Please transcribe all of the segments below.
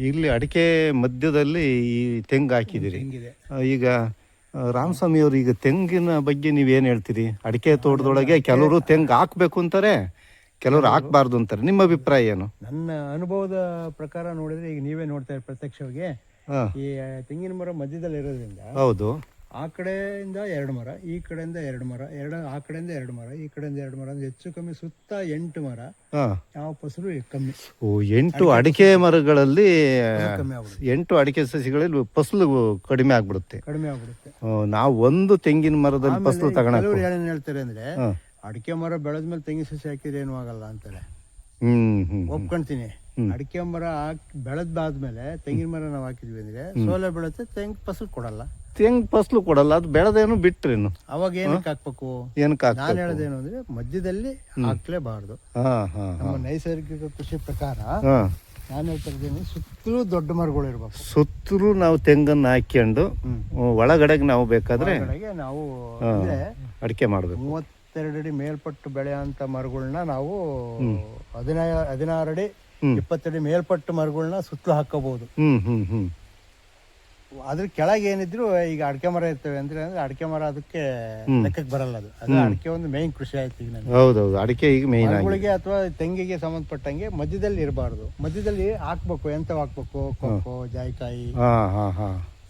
ಇಲ್ಲಿ ಅಡಿಕೆ ಮಧ್ಯದಲ್ಲಿ ಈ ತೆಂಗು ಹಾಕಿದಿರಿ. ಈಗ ರಾಮಸ್ವಾಮಿ ಅವರು, ಈಗ ತೆಂಗಿನ ಬಗ್ಗೆ ನೀವೇನು ಹೇಳ್ತೀರಿ? ಅಡಿಕೆ ತೋಟದೊಳಗೆ ಕೆಲವರು ತೆಂಗು ಹಾಕ್ಬೇಕು ಅಂತಾರೆ, ಕೆಲವರು ಹಾಕ್ಬಾರ್ದು ಅಂತಾರೆ. ನಿಮ್ಮ ಅಭಿಪ್ರಾಯ ಏನು? ನನ್ನ ಅನುಭವದ ಪ್ರಕಾರ ನೋಡಿದ್ರೆ, ಈಗ ನೀವೇ ನೋಡ್ತಾ ಇರಿ ಪ್ರತ್ಯಕ್ಷವಾಗಿ, ಈ ತೆಂಗಿನ ಮರ ಮಧ್ಯದಲ್ಲಿ ಇರೋದ್ರಿಂದ ಹೌದು, ಆ ಕಡೆಯಿಂದ 2 ಮರ, ಈ ಕಡೆಯಿಂದ 2 ಮರ, ಆ ಕಡೆಯಿಂದ 2 ಮರ, ಈ ಕಡೆಯಿಂದ 2 ಮರ, ಅಂದ್ರೆ ಹೆಚ್ಚು ಕಮ್ಮಿ ಸುತ್ತ 8 ಮರ. ಯಾವ ಫಸಲು ಕಮ್ಮಿ. 8 ಅಡಿಕೆ ಮರಗಳಲ್ಲಿ ಕಮ್ಮಿ ಆಗ್ಬಿಡುತ್ತೆ. 8 ಅಡಿಕೆ ಸಸಿಗಳಲ್ಲಿ ಫಸಲು ಕಡಿಮೆ ಆಗ್ಬಿಡುತ್ತೆ. ನಾವು ಒಂದು ತೆಂಗಿನ ಮರದಲ್ಲಿ ಫಸಲು ತಗೊಳ್ಳೋದು. ಏನೇನು ಹೇಳ್ತಾರೆ ಅಂದ್ರೆ, ಅಡಿಕೆ ಮರ ಬೆಳೆದ್ಮೇಲೆ ತೆಂಗಿನ ಸಸಿ ಹಾಕಿದ್ರೆ ಏನೂ ಆಗಲ್ಲ ಅಂತಾರೆ. ಒಪ್ಕೊಂತೀನಿ. ಅಡಿಕೆ ಮರ ಬೆಳೆದಾದ್ಮೇಲೆ ತೆಂಗಿನ ಮರ ನಾವು ಹಾಕಿದ್ವಿ ಅಂದ್ರೆ ಸೋಲೆ ಬೆಳೆಯುತ್ತೆ, ತೆಂಗು ಫಸಲು ಕೊಡಲ್ಲ. ತೆಂಗು ಫಸಲು ಕೊಡಲ್ಲ, ಅದು ಬೆಳೆದೇನು ಬಿಟ್ರೇನು. ಅವಾಗ ಏನಕ್ಕೆ ಹಾಕ್ಬೇಕು? ನಾನು ಹೇಳೋದೇನು ಅಂದ್ರೆ, ಮಧ್ಯದಲ್ಲಿ ಹಾಕ್ಲೇಬಾರ್ದು. ನಮ್ಮ ನೈಸರ್ಗಿಕ ಕೃಷಿ ಪ್ರಕಾರ ನಾನು ಹೇಳ್ತಾ ಇದ್ದೀನಿ, ಸುತ್ತಲೂ ದೊಡ್ಡ ಮರಗಳು ಇರ್ಬೇಕು. ಸುತ್ತಲೂ ನಾವು ತೆಂಗನ್ನು ಹಾಕ್ಕೊಂಡು ಒಳಗಡೆಗೆ ನಾವು ಬೇಕಾದ್ರೆ ನಾವು ಅಡಿಕೆ ಮಾಡಬೇಕು. 32 ಅಡಿ ಮೇಲ್ಪಟ್ಟು ಬೆಳೆಯಂತ ಮರಗಳನ್ನ ನಾವು 16 ಅಡಿ 20 ಅಡಿ ಮೇಲ್ಪಟ್ಟು ಮರಗಳನ್ನ ಸುತ್ತಲೂ ಹಾಕೋಬಹುದು. ಅದ್ರ ಕೆಳಗೆ ಏನಿದ್ರು, ಈಗ ಅಡಿಕೆ ಮರ ಇರ್ತವೆ ಅಂದ್ರೆ ಅಡಿಕೆ ಮರ ಅದಕ್ಕೆ ಲೆಕ್ಕಕ್ಕೆ ಬರಲ್ಲ. ಅದು ಅಡಿಕೆ ಒಂದು ಮೇನ್ ಕೃಷಿ ಆಯ್ತು ಈಗ ನನಗೆ. ಹೌದೌದು, ಅಡಿಕೆ ಈಗ ಮೇನ್. ಮರಗಳಿಗೆ ಅಥವಾ ತೆಂಗಿಗೆ ಸಂಬಂಧಪಟ್ಟಂಗೆ ಮಧ್ಯದಲ್ಲಿ ಇರಬಾರ್ದು. ಮಧ್ಯದಲ್ಲಿ ಹಾಕ್ಬೇಕು. ಎಂತ ಹಾಕ್ಬೇಕು? ಕೊಕ್ಕೋ, ಜಾಯಿಕಾಯಿ,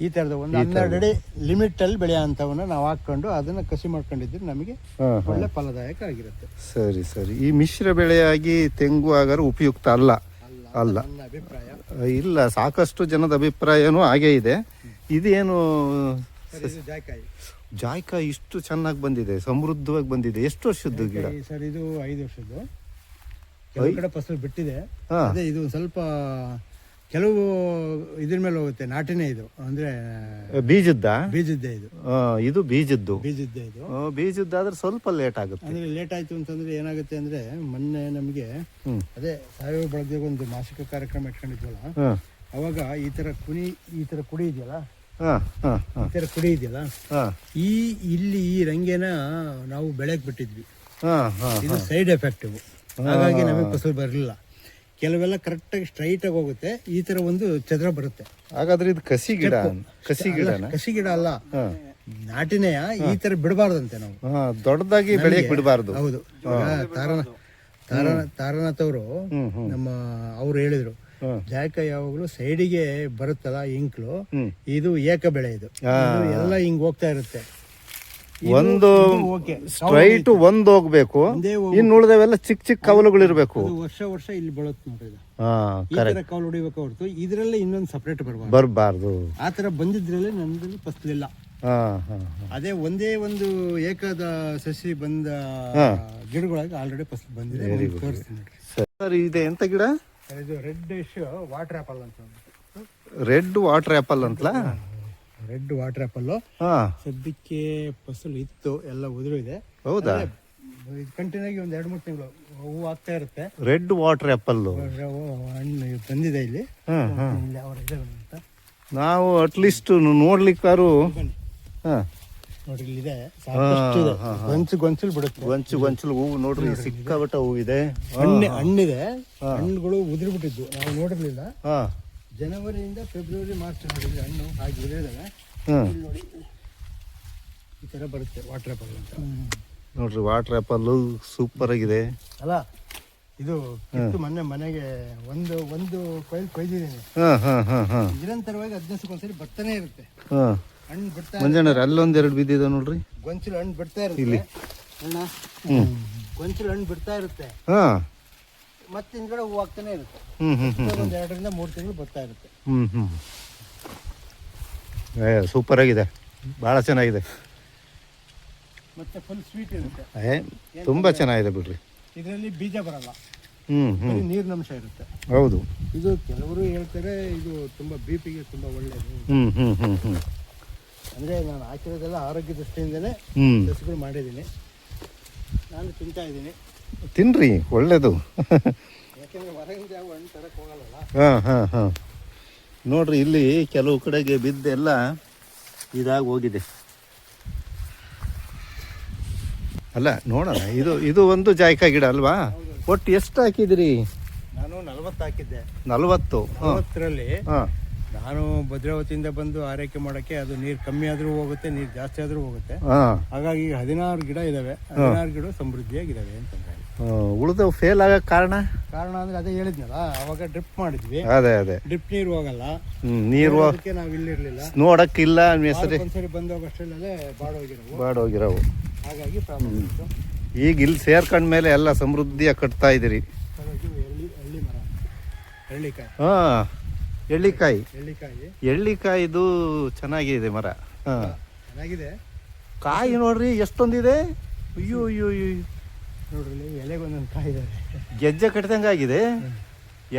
ಈ ತರದ ಒಂದು 12 ಅಡಿ ಲಿಮಿಟ್ ಅಲ್ಲಿ ಬೆಳೆಯಂತವನ್ನ ನಾವು ಹಾಕೊಂಡು ಅದನ್ನ ಕಸಿ ಮಾಡ್ಕೊಂಡಿದ್ರೆ ನಮಗೆ ಒಳ್ಳೆ ಫಲದಾಯಕ ಆಗಿರುತ್ತೆ. ಸರಿ ಸರಿ. ಈ ಮಿಶ್ರ ಬೆಳೆಯಾಗಿ ತೆಂಗು ಆಗಾರು ಉಪಯುಕ್ತ ಅಲ್ಲ. ನನ್ನ ಅಭಿಪ್ರಾಯ ಇಲ್ಲ, ಸಾಕಷ್ಟು ಜನದ ಅಭಿಪ್ರಾಯನೂ ಹಾಗೇ ಇದೆ. ಇದೇನು ಜಾಯ್ಕಾಯಿ ಇಷ್ಟು ಚೆನ್ನಾಗಿ ಬಂದಿದೆ, ಸಮೃದ್ಧವಾಗಿ ಬಂದಿದೆ. ಎಷ್ಟು ವರ್ಷದ್ದು ಗಿಡ ಸರ್? ಇದು 5 ವರ್ಷದ್ದು. ಕೆಲವು ಕಡೆ ಫಸಲು ಬಿಟ್ಟಿದೆ. ಅದೇ ಇದು ಸ್ವಲ್ಪ ಕೆಲವು ಇದ್ರ ಮೇಲೆ ಹೋಗುತ್ತೆ. ನಾಟಿನೇ ಇದು ಅಂದ್ರೆ ಬೀಜದ್ದೇ ಇದು. ಇದು ಬೀಜದ್ದು. ಇದು ಬೀಜದ್ದಾದ್ರೆ ಸ್ವಲ್ಪ ಲೇಟ್ ಆಗುತ್ತೆ. ಅಂದ್ರೆ ಲೇಟ್ ಆಯ್ತು ಅಂತಂದ್ರೆ ಏನಾಗುತ್ತೆ ಅಂದ್ರೆ, ಮೊನ್ನೆ ನಮಗೆ ಅದೇ ಸಾವಯವ ಬಳಗದಾಗ ಒಂದು ಮಾಸಿಕ ಕಾರ್ಯಕ್ರಮ ಇಟ್ಕೊಂಡಿದ್ವಲ್ಲ, ಅವಾಗ ಈ ತರ ಕುಡಿ ಇದೆಯಲ್ಲ, ಈ ತರ ಕುಡಿ ಇದೆಯಲ್ಲ, ಇಲ್ಲಿ ಈ ರಂಗೇನ ನಾವು ಬೆಳೆಯಕ್ ಬಿಟ್ಟಿದ್ವಿ. ಇದು ಸೈಡ್ ಎಫೆಕ್ಟ್. ಹಾಗಾಗಿ ನಮಗೆ ಫಸಲು ಬರಲಿಲ್ಲ. ಕೆಲವೆಲ್ಲ ಕರೆಕ್ಟಾಗಿ ಸ್ಟ್ರೈಟ್ ಆಗಿ ಹೋಗುತ್ತೆ. ಈ ತರ ಒಂದು ಚದ್ರ ಬರುತ್ತೆ. ಹಾಗಾದ್ರೆ ಇದು ಕಸಿ ಗಿಡ? ಕಸಿ ಗಿಡ ಅಲ್ಲ, ನಾಟಿನೆಯ. ಈ ತರ ಬಿಡಬಾರ್ದಂತೆ ನಾವು, ದೊಡ್ಡದಾಗಿ ಬೆಳೆಯಕ್ ಬಿಡಬಾರ್ದು. ಹೌದು. ತಾರನಾಥ್ ಅವರು ಅವ್ರು ಹೇಳಿದ್ರು, ಜಾಯ್ಕಾಯಿ ಯಾವಾಗಲೂ ಸೈಡಿಗೆ ಬರುತ್ತಲ್ಲ ಇಂಕ್ಲು, ಇದು ಏಕ ಬೆಳೆ. ಇದು ಎಲ್ಲ ಹಿಂಗ್ ಹೋಗ್ತಾ ಇರುತ್ತೆ. ಒಂದು ಸ್ಟ್ರೈಟ್ ಒಂದ್ ಹೋಗ್ಬೇಕು, ಇನ್ನು ಉಳಿದವೆಲ್ಲ ಚಿಕ್ಕ ಚಿಕ್ಕ ಕವಲುಗಳು ಇರ್ಬೇಕು. ವರ್ಷ ಇಲ್ಲಿ ಬೆಳತ್ ನೋಡ್ರಿ. ಈ ತರ ಕವಲು ಹೊಡಿಬೇಕು ಹೊರತು ಇದ್ರಲ್ಲೇ ಇನ್ನೊಂದು ಸಪರೇಟ್ ಬರಬಾರ್ದು. ಆ ತರ ಬಂದಿದ್ರಲ್ಲೇ ನನ್ನಲ್ಲಿ ಫಸಲಿಲ್ಲ. ಅದೇ ಒಂದೇ ಒಂದು ಏಕದ ಸಸಿ ಬಂದ ಗಿಡಗಳಾಗಿ ಆಲ್ರೆಡಿ ಫಸಲು ಬಂದಿದೆ. ಸರ್, ಇದೆ ಎಂತ ಗಿಡ? ಇದು ರೆಡ್ ವಾಟರ್ ಆಪಲ್ ಅಂತ. ರೆಡ್ ವಾಟರ್ ಆಪಲ್ ಅಂತಲಾ? ರೆಡ್ ವಾಟರ್ ಆಪಲ್ ಸದ್ಯಕ್ಕೆ ಫಸಲು ಇತ್ತು, ಎಲ್ಲ ಉದುರಿದೆ. ಹೌದಾ? ಕಂಟಿನ್ಯೂ ಆಗಿ ಒಂದು 2-3 ತಿಂಗಳು ಹೂವು ಆಗ್ತಾ ಇರುತ್ತೆ. ರೆಡ್ ವಾಟರ್ ಆಪಲ್ ಹಣ್ಣು ಬಂದಿದೆ ಇಲ್ಲಿ. ನಾವು ಅಟ್ಲೀಸ್ಟ್ ನೋಡ್ಲಿಕ್ಕಾರು ನೋಡ್ರಿ, ಇಲ್ಲಿದೆ. ಗೊಂಚಲು ಬಿಡುತ್ತೆ. ಗೊಂಚಲು ಹೂವು ನೋಡ್ರಿ, ಸಿಕ್ಕಾಬಟ್ಟ ಹೂವಿದೆ. ಹಣ್ಣಿದೆ. ಹಣ್ಣುಗಳು ಉದುರಿಬಿಟ್ಟಿದ್ದು ನಾವು ನೋಡಿರ್ಲಿಲ್ಲ. ಜನವರಿಯಿಂದ ಫೆಬ್ರವರಿ ಮಾರ್ಚ್ ನೋಡಿದ್ರೆ ಹಣ್ಣು ಹಾಗೆ ಉದುರಿದಾಗ ನೋಡಿ ಈ ತರ ಬರುತ್ತೆ ವಾಟರ್ ಆಪಲ್ ಅಂತ. ನೋಡ್ರಿ, ವಾಟರ್ ಆಪಲ್ ಸೂಪರ್ ಆಗಿದೆ ಅಲ್ಲ? ಇದು ಮೊನ್ನೆ ಮನೆಗೆ ಒಂದು ಕೊಯ್ದಿದ್ದೀನಿ. ನಿರಂತರವಾಗಿ 15 ದಿವಸಕ್ಕೊಂದ್ಸರಿ ಬರ್ತಾನೆ ಇರುತ್ತೆ ಹಣ್ಣು. ಬಿಡ್ತಾ ಮಂಜಣ್ಣವ್ರೆ, ಅಲ್ಲೊಂದೆರಡು ಬಿದ್ದಿದೆ ನೋಡ್ರಿ. ಗೊಂಚಲು ಹಣ್ಣು ಬಿಡ್ತಾ ಇರುತ್ತೆ ಇಲ್ಲಿ. ಗೊಂಚಲು ಹಣ್ಣು ಬಿಡ್ತಾ ಇರುತ್ತೆ, ಮತ್ತೆ ಹಿಂದ್ಗಡೆ ಹೂವು ಆಗ್ತಾನೆ ಇರುತ್ತೆ. 2 ರಿಂದ 3 ತಿಂಗಳು ಬರ್ತಾ ಇರುತ್ತೆ. ಸೂಪರ್ ಆಗಿದೆ, ಬಹಳ ಚೆನ್ನಾಗಿದೆ. ಮತ್ತೆ ಫುಲ್ ಸ್ವೀಟ್ ಇರುತ್ತೆ. ತುಂಬಾ ಚೆನ್ನಾಗಿದೆ ಬಿಡ್ರಿ. ಇದರಲ್ಲಿ ಬೀಜ ಬರಲ್ಲ, ನೀರಿನಂಶ ಇರುತ್ತೆ. ಹೌದು. ಇದು ಕೆಲವರು ಹೇಳ್ತಾರೆ ಇದು ತುಂಬಾ ಬಿಪಿಗೆ ತುಂಬಾ ಒಳ್ಳೆಯದು. ಅಂದ್ರೆ ನಾನು ಹಾಕಿರೋದೆಲ್ಲ ಆರೋಗ್ಯ ದೃಷ್ಟಿಯಿಂದನೇ ಸಸಿಗಳು ಮಾಡಿದ್ದೀನಿ. ನಾನು ತಿಂತಾ ಇದ್ದೀನಿ. ತಿನ್ರಿ, ಒಳ್ಳೇದು. ಯಾಕೆಂದ್ರೆ ಹೊರಗಿಂದ ಯಾವ ಹಣ್ಣು ತರಕ್ಕೆ ಹೋಗಲ್ಲ. ನೋಡ್ರಿ, ಇಲ್ಲಿ ಕೆಲವು ಕಡೆಗೆ ಬಿದ್ದೆಲ್ಲ ಇದಾಗಿ ಹೋಗಿದೆ. ಅಲ್ಲ, ನೋಡೋಣ. ಇದು ಒಂದು ಜಾಯ್ಕಾಯಿ ಗಿಡ ಅಲ್ವಾ? ಒಟ್ಟು ಎಷ್ಟು ಹಾಕಿದಿರಿ? ನಾನು 40 ಹಾಕಿದ್ದೆ. 40. 40ರಲ್ಲಿ ಹಾಂ ನಾನು ಭದ್ರಾವತಿಯಿಂದ ಬಂದು ಆರೈಕೆ ಮಾಡೋಕ್ಕೆ ಅದು ನೀರು ಕಮ್ಮಿ ಆದರೂ ಹೋಗುತ್ತೆ, ನೀರು ಜಾಸ್ತಿ ಆದರೂ ಹೋಗುತ್ತೆ. ಹಾಂ ಹಾಗಾಗಿ 16 ಗಿಡ ಇದ್ದಾವೆ. 16 ಗಿಡ ಸಮೃದ್ಧಿಯಾಗಿದ್ದಾವೆ ಅಂತಂದ್ರೆ. ಉಳಿದವು ಫೇಲ್ ಆಗಕ್ಕೆ ಕಾರಣ ಅಂದರೆ ಅದೇ ಹೇಳಿದ್ನಲ್ಲ, ಅವಾಗ ಡ್ರಿಪ್ ಮಾಡಿದ್ವಿ. ಅದೇ ಡ್ರಿಪ್ ನೀರು ಹೋಗಲ್ಲ, ನೀರು ಅದಕ್ಕೆ ನಾವು ಇಲ್ಲಿರಲಿಲ್ಲ, ನೋಡಕ್ಕಿಲ್ಲ. ಹೆಸರು ಒಂದ್ಸರಿ ಬಂದು ಹೋಗೋಷ್ಟರಲ್ಲೇ ಬಾಡೋಗಿರವು. ಹಾಗಾಗಿ ಪ್ರಾಬ್ಲಮ್ ಇತ್ತು. ಈಗ ಇಲ್ಲಿ ಸೇರ್ಕೊಂಡ ಮೇಲೆ ಎಲ್ಲ ಸಮೃದ್ಧಿಯಾಗಿ ಕಟ್ತಾ ಇದ್ದೀರಿ. ಎಳ್ಳಿ ಮರ, ಎಳ್ಳಿಕಾಯಿ. ಹಾಂ ಎಳ್ಳಿಕಾಯಿ. ಎಳ್ಳಿಕಾಯಿ ಎಳ್ಳಿಕಾಯಿದು ಚೆನ್ನಾಗಿದೆ ಮರ. ಹಾಂ ಚೆನ್ನಾಗಿದೆ. ಕಾಯಿ ನೋಡ್ರಿ ಎಷ್ಟೊಂದಿದೆ. ಅಯ್ಯೋ ಅಯ್ಯೋ ಅಯ್ಯೋ ನೋಡ್ರಿ, ಎಲೆಗೊಂದೊಂದು ಕಾಯಿ ಇದೆ. ಗೆಜ್ಜೆ ಕಟ್ಟಿದಂಗೆ ಆಗಿದೆ.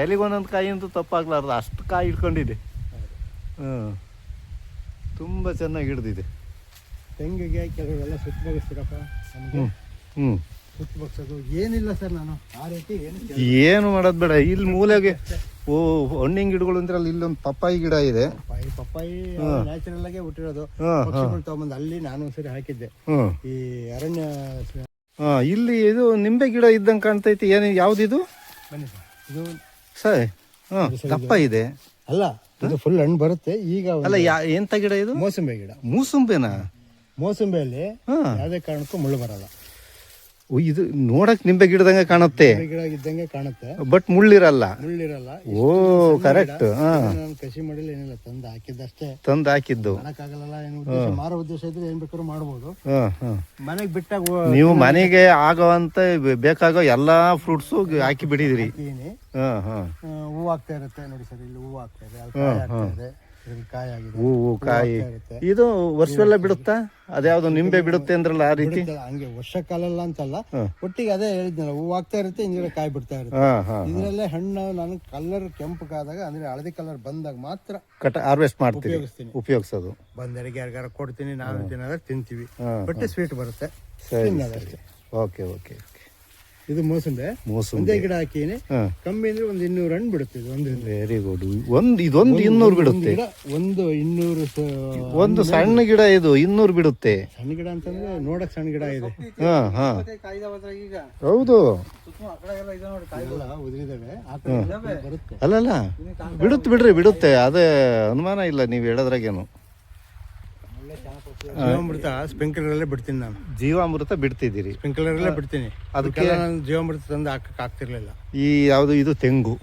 ಎಲೆಗೊಂದೊಂದು ಕಾಯಿ ಅಂತೂ ತಪ್ಪಾಗ್ಲಾರ್ದು ಅಷ್ಟು ಕಾಯಿ ಇಟ್ಕೊಂಡಿದೆ. ಹಾಂ ತುಂಬ ಚೆನ್ನಾಗಿ ಹಿಡ್ದಿದೆ. ತೆಂಗಿಗೆ ಕೆಲವರೆಲ್ಲ ಸುತ್ತ ಬಗ್ಸ್ತೀರಪ್ಪ. ನಮಗೆ ಸುತ್ತ ಬಗ್ಸೋದು ಏನಿಲ್ಲ ಸರ್. ನಾನು ಆ ರೀತಿ ಏನು ಮಾಡೋದು ಬೇಡ. ಇಲ್ಲಿ ಮೂಲೆಗೆ ಹಣ್ಣಿನ ಗಿಡಗಳು ಅಂದ್ರೆ ಅಲ್ಲಿ ಇಲ್ಲೊಂದು ಪಪ್ಪಾಯಿ ಗಿಡ ಇದೆ. ಪಪ್ಪಾಯಿ ನ್ಯಾಚುರಲ್ ಆಗೇ ಹುಟ್ಟಿರೋದು. ಪಕ್ಷಿಗಳು ತಗೊಂಬಂದು ಅಲ್ಲಿ ನಾನು ಒಂದ್ಸರಿ ಹಾಕಿದ್ದೆ. ಈ ಅರಣ್ಯ ಇಲ್ಲಿ ಇದು ನಿಂಬೆ ಗಿಡ ಇದ್ದಂಗೆ ಕಾಣ್ತೈತಿ. ಏನು ಯಾವ್ದಿದು? ಬನ್ನಿ ಸರ್, ಇದು ಸರ್ ದಪ್ಪ ಇದೆ. ಅಲ್ಲ, ಇದು ಫುಲ್ ಹಣ್ಣು ಬರುತ್ತೆ ಈಗ. ಅಲ್ಲ ಎಂತ ಗಿಡ ಇದು? ಮೋಸಂಬಿ ಗಿಡ. ಮೂಸಂಬೆನಾ? ಮೋಸಂಬಿಯಲ್ಲಿ ಯಾವುದೇ ಕಾರಣಕ್ಕೂ ಮುಳ್ಳು ಬರಲ್ಲ. ಇದು ನೋಡಕ್ ನಿಂಬೆ ಗಿಡದಂಗೆ ಕಾಣುತ್ತೆ, ಗಿಡ ಇದ್ದಂಗೆ ಕಾಣುತ್ತೆ, ಬಟ್ ಮುಳ್ಳಿರಲ್ಲ. O correct. ನಾನು ಕಸಿ ಮಾಡಿಲ್ಲ, ಏನಿಲ್ಲ, ತಂದು ಹಾಕಿದ್ದಷ್ಟೇ. ತಂದು ಹಾಕಿದ್ದು ಮಾಡಕ್ಕಾಗಲ್ಲ. ಏನು ಮಾರೋ ಉದ್ದೇಶ ಇದ್ರೆ ಏನ್ ಬೇಕಾದ್ರೂ ಮಾಡ್ಬೋದು. ಮನೆಗೆ ಬಿಟ್ಟಾಗ ನೀವು ಮನೆಗೆ ಆಗೋವಂತ ಬೇಕಾಗೋ ಎಲ್ಲಾ ಫ್ರೂಟ್ಸು ಹಾಕಿ ಬಿಟ್ಟಿದಿರಿ. ಹೂವು ಆಗ್ತಾ ಇರುತ್ತೆ ನೋಡಿ ಸರ್, ಇಲ್ಲಿ ಹೂವು ಆಗ್ತಾ ಇದೆ, ಕಾಯಿ ಆಗಿದೆ. ಹೂವು ಕಾಯಿ ಇದು ವರ್ಷವೆಲ್ಲ ಬಿಡುತ್ತಾ? ಅದ್ಯಾವ್ದು ನಿಂಬೆ ಬಿಡುತ್ತೆ ಅಂದ್ರಲ್ಲ, ಆ ರೀತಿ ಹಂಗೆ ವರ್ಷ ಕಾಲಲ್ಲ ಅಂತಲ್ಲ, ಒಟ್ಟಿಗೆ ಅದೇ ಹೇಳಿದ್ನಲ್ಲ, ಹೂವು ಆಗ್ತಾ ಇರುತ್ತೆ, ಹಿಂದಿನ ಕಾಯಿ ಬಿಡ್ತಾ ಇರುತ್ತೆ. ಇದ್ರಲ್ಲೇ ಹಣ್ಣು ನಾನು ಕಲರ್ ಕೆಂಪಗಾದಾಗ ಅಂದ್ರೆ ಹಳದಿ ಕಲರ್ ಬಂದಾಗ ಮಾತ್ರ ಹಾರ್ವೆಸ್ಟ್ ಮಾಡ್ತೀವಿ, ಉಪಯೋಗಿಸೋದು. ಬಂದರಿಗೆ ಯಾರಿಗಾರ ಕೊಡ್ತೀನಿ, ನಾವು ತಿನ್ನೋದ್ರೆ ತಿಂತೀವಿ, ಬಟ್ ಸ್ವೀಟ್ ಬರುತ್ತೆ. Okay okay. ಇದು ಮೋಸಂಬೆ. ಒಂದೇ ಗಿಡ ಹಾಕಿನಿ, ಕಮ್ಮಿ ಅಂದ್ರೆ ಒಂದು 200 ಹಣ್ಣು ಬಿಡುತ್ತೆ. Very good. ಇದೊಂದು 200 ಬಿಡುತ್ತೆ. ಒಂದು 200. ಒಂದು ಸಣ್ಣ ಗಿಡ ಇದು 200 ಬಿಡುತ್ತೆ. ಸಣ್ಣ ಗಿಡ ಅಂತಂದ್ರೆ ನೋಡಕ್ ಸಣ್ಣ ಗಿಡ ಇದೆ. ಹೌದು. ಉದುರಿದಾವೆ ಬರುತ್ತೆ. ಅಲ್ಲಲ್ಲ ಬಿಡುತ್ತೆ ಬಿಡುತ್ತೆ. ಅದೇ ಅನುಮಾನ ಇಲ್ಲ ನೀವು ಹೇಳೋದ್ರಾಗೇನು. ಜೀವಾಮೃತ ಸ್ಪ್ರಿಂಕ್ಲರ್ ಅಲ್ಲೇ ಬಿಡ್ತೀನಿ ನಾನು. ಜೀವಾಮೃತ ಬಿಡ್ತಿದ್ದೀರಿ? ಸ್ಪ್ರಿಂಕ್ಲರ್ ಅಲ್ಲೇ ಬಿಡ್ತೀನಿ. ಅದಕ್ಕೆ ನಾನು ಜೀವಾಮೃತ ತಂದು ಹಾಕ್ತಿರ್ಲಿಲ್ಲ. ಈ ಯಾವ್ದು ಇದು ತೆಂಗು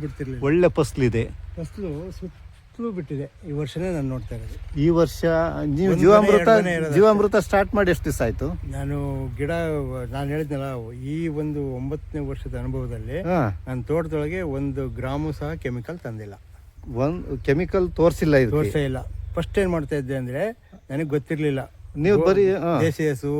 ಬಿಡ್ತಿರ್ಲಿಲ್ಲ. ಒಳ್ಳೆ ಫಸ್ಲಿದೆ. ಫಸ್ಲು ಸುತ್ತಲೂ ಬಿಟ್ಟಿದೆ. ಈ ವರ್ಷನೇ ನಾನು ನೋಡ್ತಾ ಇರೋದು. ಈ ವರ್ಷ ನೀವು ಜೀವಾಮೃತ ಸ್ಟಾರ್ಟ್ ಮಾಡಿ ಎಷ್ಟು ದಿವಸ ಆಯ್ತು? ನಾನು ನಾನು ಹೇಳಿದ್ನಲ್ಲ, ಈ ಒಂದು 9ನೇ ವರ್ಷದ ಅನುಭವದಲ್ಲಿ ನನ್ನ ತೋಟದೊಳಗೆ 1 ಗ್ರಾಮು ಸಹ ಕೆಮಿಕಲ್ ತಂದಿಲ್ಲ. ಕೆಮಿಕಲ್ ತೋರಿಸಿಲ್ಲ? ತೋರಿಸೇ ಇಲ್ಲ. ಫಸ್ಟ್ ಏನ್ ಮಾಡ್ತಾ ಇದ್ದೆ ಅಂದ್ರೆ, ನನಗೆ ಗೊತ್ತಿರ್ಲಿಲ್ಲ. ನೀವು ಬರೀ ದೇಸಿ ಹಸು,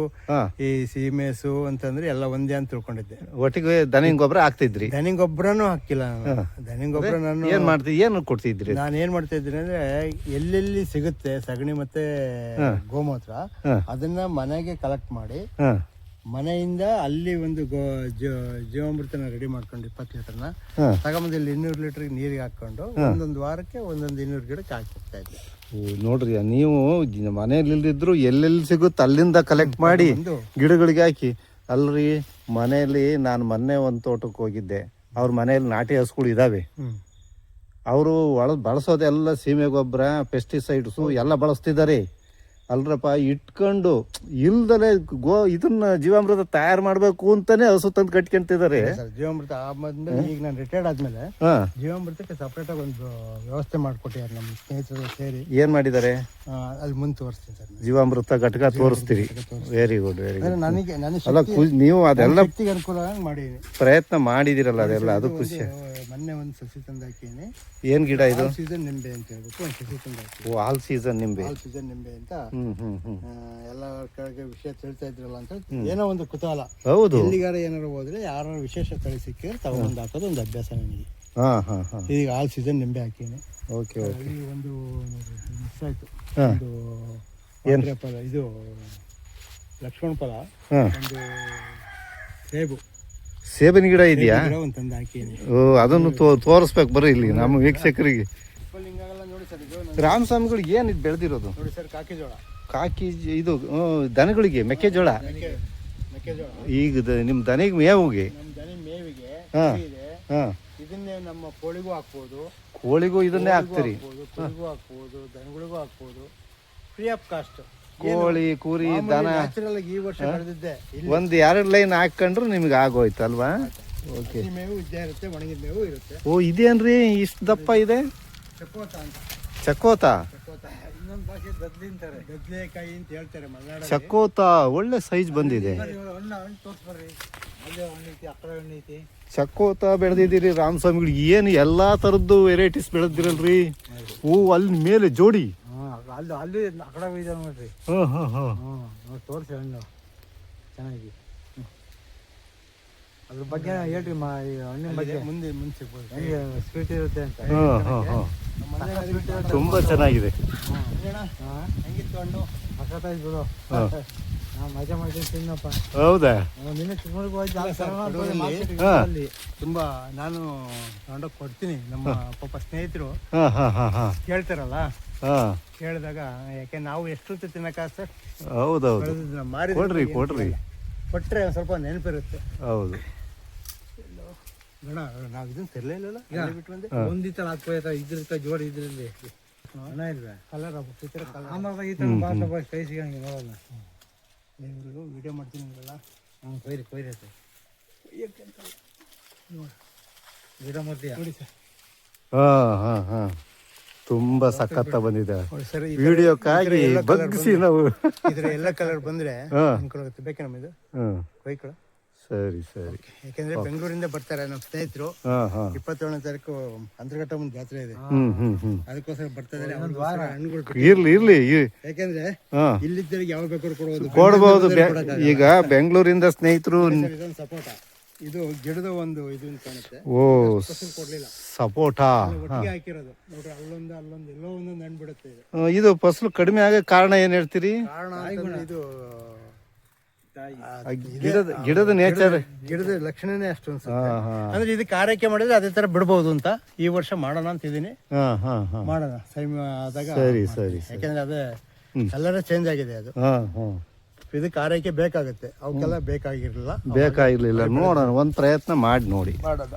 ಈ ಸೀಮೆ ಹಸು ಅಂತಂದ್ರೆ ಎಲ್ಲ ಒಂದೇ ಅಂತ ತಿಳ್ಕೊಂಡಿದ್ದೆ. ಒಟ್ಟಿಗೆ ದನಿಂಗ್ ಗೊಬ್ಬರ ಹಾಕ್ತಿದ್ರಿ? ದನಿಂಗ್ ಗೊಬ್ಬರನೂ ಹಾಕಿಲ್ಲ ನಾನು. ದನಿಂಗ್ ಗೊಬ್ಬರ ನಾನು ಏನು ಕೊಡ್ತಿದ್ರಿ? ನಾನು ಏನ್ ಮಾಡ್ತಾ ಇದ್ದೀನಿ ಅಂದ್ರೆ, ಎಲ್ಲೆಲ್ಲಿ ಸಿಗುತ್ತೆ ಸಗಣಿ ಮತ್ತೆ ಗೋಮೂತ್ರ, ಅದನ್ನ ಮನೆಗೆ ಕಲೆಕ್ಟ್ ಮಾಡಿ ಮನೆಯಿಂದ ಅಲ್ಲಿ ಒಂದು ಜೀವಾಮೃತನ ರೆಡಿ ಮಾಡ್ಕೊಂಡು 20 ಲೀಟರ್ನ ತಗೊಂಬಂದು ಇಲ್ಲಿ 200 ಲೀಟರ್ ನೀರಿಗೆ ಹಾಕೊಂಡು ಒಂದೊಂದು ವಾರಕ್ಕೆ 200 ಗಿಡಕ್ಕೆ ಹಾಕ್ತಾ ಇದ್ದೆ. ನೋಡ್ರಿ, ನೀವು ಮನೆಯಲ್ಲಿದ್ರು ಎಲ್ಲೆಲ್ಲಿ ಸಿಗುತ್ತೆ ಅಲ್ಲಿಂದ ಕಲೆಕ್ಟ್ ಮಾಡಿ ಗಿಡಗಳಿಗೆ ಹಾಕಿ. ಅಲ್ರಿ, ಮನೆಯಲ್ಲಿ ನಾನು ಮೊನ್ನೆ ಒಂದು ತೋಟಕ್ಕೆ ಹೋಗಿದ್ದೆ. ಅವ್ರ ಮನೆಯಲ್ಲಿ ನಾಟಿ ಹಸುಗಳು ಇದಾವೆ. ಅವರು ಬಳಸೋದೆಲ್ಲ ಸೀಮೆ ಗೊಬ್ಬರ, ಪೆಸ್ಟಿಸೈಡ್ಸು ಎಲ್ಲ ಬಳಸ್ತಿದ್ದಾರೆ. ಅಲ್ರಪ್ಪ, ಇಟ್ಕೊಂಡು ಇಲ್ದಲೆ ಇದನ್ನ ಜೀವಾಮೃತ ತಯಾರು ಮಾಡ್ಬೇಕು ಅಂತಾನೆ ಹಸು ತಂದು ಕಟ್ಕೊಂತಿದ್ದಾರೆ. ಜೀವಾಮೃತ ಈಗ ನಾನು ರಿಟೈರ್ಡ್ ಆದ್ಮೇಲೆ ಜೀವಾಮೃತಕ್ಕೆ ಸಪರೇಟ್ ಆಗಿ ಒಂದು ವ್ಯವಸ್ಥೆ ಮಾಡ್ಕೊಟ್ಟಿದ್ದಾರೆ ನಮ್ಮ ಸ್ನೇಹಿತರು ಸೇರಿ. ಏನ್ ಮಾಡಿದ್ದಾರೆ? ಅಲ್ಲಿ ಮುಂದೆ ತೋರಿಸ್ತೀನಿ ಸರ್. ಜೀವಾಮೃತ ಘಟಕ ತೋರಿಸ್ತೀರಿ? Very good very good. ನನಗೆ ನೀವು ಅದೆಲ್ಲ ಅನುಕೂಲ ಮಾಡಿದೀನಿ, ಪ್ರಯತ್ನ ಮಾಡಿದಿರಲ್ಲ, ಅದೆಲ್ಲ ಅದು ಖುಷಿ. ಮೊನ್ನೆ ಒಂದು ಸಸಿ ತಂದು ಹಾಕಿನಿ. ಏನ್ ಗಿಡ ಇದು? ಸೀಸನ್ ನಿಂಬೆ ಅಂತ ಹೇಳ್ಬಿಟ್ಟು ಒಂದು ಸಸಿ ತಂದು ಹಾಕಿ. ಆಲ್ ಸೀಸನ್ ನಿಂಬೆ. ಆಲ್ ಸೀಸನ್ ನಿಂಬೆ ಅಂತ ಎಲ್ಲ ಕೆಳಗೆ ವಿಷಯ ತಿಳಿತಾ ಇದ್ರಲ್ಲ ಅಂತ ಏನೋ ಒಂದು ಕುತೂಹಲ. ಹೌದು. ಎಲ್ಲಿಗಾರ ಏನಾರು ಹೋದ್ರೆ ಯಾರು ವಿಶೇಷ ತಳಿ ಸಿಕ್ಕಿದ್ರೆ ತಗೊಂಡು ಹಾಕೋದು ಒಂದು ಅಭ್ಯಾಸ ನನಗೆ. ಈಗ ಆಲ್ ಸೀಸನ್ ನಿಂಬೆ ಹಾಕಿನಿ. Okay okay. ಒಂದು ಮಿಸ್ ಆಯ್ತು. ಒಂದು ಫಲ, ಇದು ಲಕ್ಷ್ಮಣ ಫಲ, ಒಂದು ಸೇಬಿನ ಗಿಡ ಇದೆಯಾ? ಒಂದು ತಂದು ಹಾಕಿನಿ. ಅದನ್ನು ತೋರಿಸ್ಬೇಕು ಬರ್ರಿ ಇಲ್ಲಿ ನಮ್ಮ ವೀಕ್ಷಕರಿಗೆ. ರಾಮಸ್ವಾಮಿಗಳಿಗೆ ಏನು ಇದು ಬೆಳೆದಿರೋದು ನೋಡಿ ಸರ್? ಕಾಕಿ ಇದು ದನಗಳಿಗೆ ಮೆಕ್ಕೆಜೋಳ. ಈಗ ನಿಮ್ಮ ದನಿಗೆ ಮೇವಿಗೆ ಇದನ್ನೇ ನಮ್ಮ ಕೋಳಿಗೂ ಹಾಕ್ಬೋದು, ಕೋಳಿಗೂ ಇದನ್ನೇ ಹಾಕ್ತೀರಿ? ಕುರಿಗೂ ಹಾಕ್ಬೋದು, ದನಗಳಿಗೂ ಹಾಕ್ಬೋದು, ಫ್ರೀ ಆಫ್ ಕಾಸ್ಟ್. ಕೋಳಿ ಕುರಿ ದನ ನ್ಯಾಚುರಲ್ ಆಗಿ ಈ ವರ್ಷ ಬೆಳೆದಿದ್ದೆ. ಒಂದು 2 ಲೈನ್ ಹಾಕೊಂಡ್ರು ನಿಮ್ಗೆ ಆಗೋಯ್ತಲ್ವಾ? ಓಕೆ. ಹಸಿ ಮೇವು ಇದ್ದೇ ಇರುತ್ತೆ, ಒಣಗಿದ ಮೇವು ಇರುತ್ತೆ. ಓ ಇದೇನ್ರಿ ಇಷ್ಟು ದಪ್ಪ ಇದೆ? ಚಕೋತ ಅಂತ. ಚಕೋತ? ಚಕೋತ ಇನ್ನೊಂದು ಭಾಷೆ ದದ್ಲಿ ಅಂತಾರೆ, ದದ್ಲೆಕಾಯಿ ಅಂತ ಹೇಳ್ತಾರೆ ಮಲೆನಾಡಲ್ಲಿ. ಚಕೋತ ಒಳ್ಳೆ ಸೈಜ್ ಬಂದಿದೆ. ಹಣ್ಣು ತೋರಿಸ್ಬರ್ರಿ, ಅಲ್ಲೇ ಹಣ್ಣು ಐತಿ, ಅಕ್ಕಡ ಹಣ್ಣು ಐತಿ. ಚಕೋತ ಬೆಳೆದಿದ್ದೀರಿ ರಾಮಸ್ವಾಮಿಗಳು, ಏನು ಎಲ್ಲಾ ತರದ್ದು ವೆರೈಟೀಸ್ ಬೆಳೆದಿರಲ್ರಿ. ಓ ಅಲ್ಲಿ ಮೇಲೆ ಜೋಡಿ. ಅಲ್ಲಿ ಅಲ್ಲಿ ಅಕ್ಕಡ ಇದೆ ನೋಡ್ರಿ. ನೋಡಿ ತೋರಿಸಿ ಹಣ್ಣು ಚೆನ್ನಾಗಿ. ಅದ್ರ ಬಗ್ಗೆ ಹೇಳ್ರಿ, ಹಣ್ಣಿನ ಬಗ್ಗೆ ಮುಂದೆ ಸಿಗ್ಬೋದು, ಹೆಂಗೆ ಸ್ವೀಟ್ ಇರುತ್ತೆ ಅಂತ. ತುಂಬಾ ಚೆನ್ನಾಗಿದೆ. ಹೆಂಗಿತ್ತು ಹಣ್ಣು? ಸಖತ್ತಾಗಿ ಬಿಡು, ಮಜಾ ಮಾಡ್ತೀನಿ ತಿನ್ನಪ್ಪ. ಹೌದಾ? ನಿನ್ನೆ ಚಿಕ್ಕಮಗಳೂರಿಗೆ ಹೋಗಿ ತುಂಬಾ ನಾನು ತಗೊಂಡೋಗಿ ಕೊಡ್ತೀನಿ. ನಮ್ಮ ಪಾಪ ಸ್ನೇಹಿತರು ಕೇಳ್ತಾರಲ್ಲ, ಕೇಳಿದಾಗ ಯಾಕೆ ನಾವು ಎಷ್ಟು ತಿನ್ನಕ ಸರ್. ಹೌದೌದು, ಕೊಡ್ರಿ ಕೊಡ್ರಿ, ಕೊಟ್ರೆ ಸ್ವಲ್ಪ ನೆನಪಿರುತ್ತೆ. ಹೌದು. ನಾವು ಇದನ್ನ ತರಲಿಲ್ಲ, ಬಿಟ್ಟು ಬಂದೆ. ಒಂದಿತ್ತ ಹಾಕ್ಬೋಯ್ತ ಇದ್ರಿತ ಜೋಡಿ ಇದ್ರಲ್ಲಿ ಹಣ ಇಲ್ವೇ ಕಲರ್ ಆಮೇಲೆ ಈ ಥರ ಭಾಷೆ ಕೈ ಸಿಗಂಗೆ ನೋಡೋಲ್ಲ. ನೀವು ವಿಡಿಯೋ ಮಾಡ್ತೀನಿ ನಿಮಗೆಲ್ಲ. ಕೊಯ್ರಿ ಕೊಯ್ರಿ ಸರ್, ವಿಡಿಯೋ ಮಾಡ್ತೀಯ ನೋಡಿ ಸರ್. ತುಂಬಾ ಸಖತ್ತ ಬಂದಿದೆ ವಿಡಿಯೋಕ್ಕಾಗಿ ಬಗ್ಗಿಸಿ ನಾವು. ಇದ್ರ ಎಲ್ಲ ಕಲರ್ ಬಂದ್ರೆ ಬೇಕಾ ನಮ್ದು ಕೊಯ್ಕೊಳ. ಸರಿ ಸರಿ. ಯಾಕಂದ್ರೆ ಬೆಂಗಳೂರಿಂದ ಬರ್ತಾರೆ ನಮ್ಮ ಸ್ನೇಹಿತರು. 27ನೇ ತಾರೀಕು ಅಂತರ್ಘಟ್ಟ ಮುಂದೆ ಜಾತ್ರೆ ಇದೆ, ಅದಕ್ಕೋಸ್ಕರ ಬರ್ತಾ ಇದಾರೆ. ಹಣ್ಣುಗಳು ಇರ್ಲಿ ಇರ್ಲಿ, ಯಾಕಂದ್ರೆ ಇಲ್ಲಿದ್ದರಿಗೆ ಯಾವ ಬೇಕಾದ್ರೂ ಕೊಡ್ಬೋದು. ಈಗ ಬೆಂಗಳೂರಿಂದ ಸ್ನೇಹಿತರು. ಸಪೋಟ ಇದು ಗಿಡದ ಒಂದು ಇದು ಅಂತ ಕಾಣುತ್ತೆ. ಓ ಕೊಡ್ಲಿಲ್ಲ, ಸಪೋಟ ಒಟ್ಟಿಗೆ ಹಾಕಿರೋದು ನೋಡ್ರಿ. ಅಲ್ಲೊಂದು ಎಲ್ಲೋ ಒಂದೊಂದು ಹಣ್ಣು ಬಿಡುತ್ತೆ. ಇದು ಫಸಲು ಕಡಿಮೆ ಆಗ ಕಾರಣ ಏನ್ ಹೇಳ್ತೀರಿ? ಕಾರಣ ಇದು ಗಿಡದ ನೇಚರ್, ಗಿಡದ ಲಕ್ಷಣನೇ ಅಷ್ಟು ಅನ್ಸುತ್ತೆ. ಅಂದ್ರೆ ಇದಕ್ಕೆ ಆರೈಕೆ ಮಾಡಿದ್ರೆ ಅದೇ ತರ ಬಿಡ್ಬೋದು ಅಂತ ಈ ವರ್ಷ ಮಾಡೋಣ ಅಂತ ಇದೀನಿ. ಮಾಡೋಣ ಟೈಮ್ ಆದಾಗ. ಸರಿ ಸರಿ. ಯಾಕಂದ್ರೆ ಅದೇ ಕಲರ್ ಚೇಂಜ್ ಆಗಿದೆ. ಅದು ಇದಕ್ಕೆ ಆರೈಕೆ ಬೇಕಾಗುತ್ತೆ, ಅವಕ್ಕೆಲ್ಲ ಬೇಕಾಗಿರ್ಲಿಲ್ಲ. ನೋಡೋಣ, ಒಂದ್ ಪ್ರಯತ್ನ ಮಾಡಿ ನೋಡಿ. ಮಾಡೋದ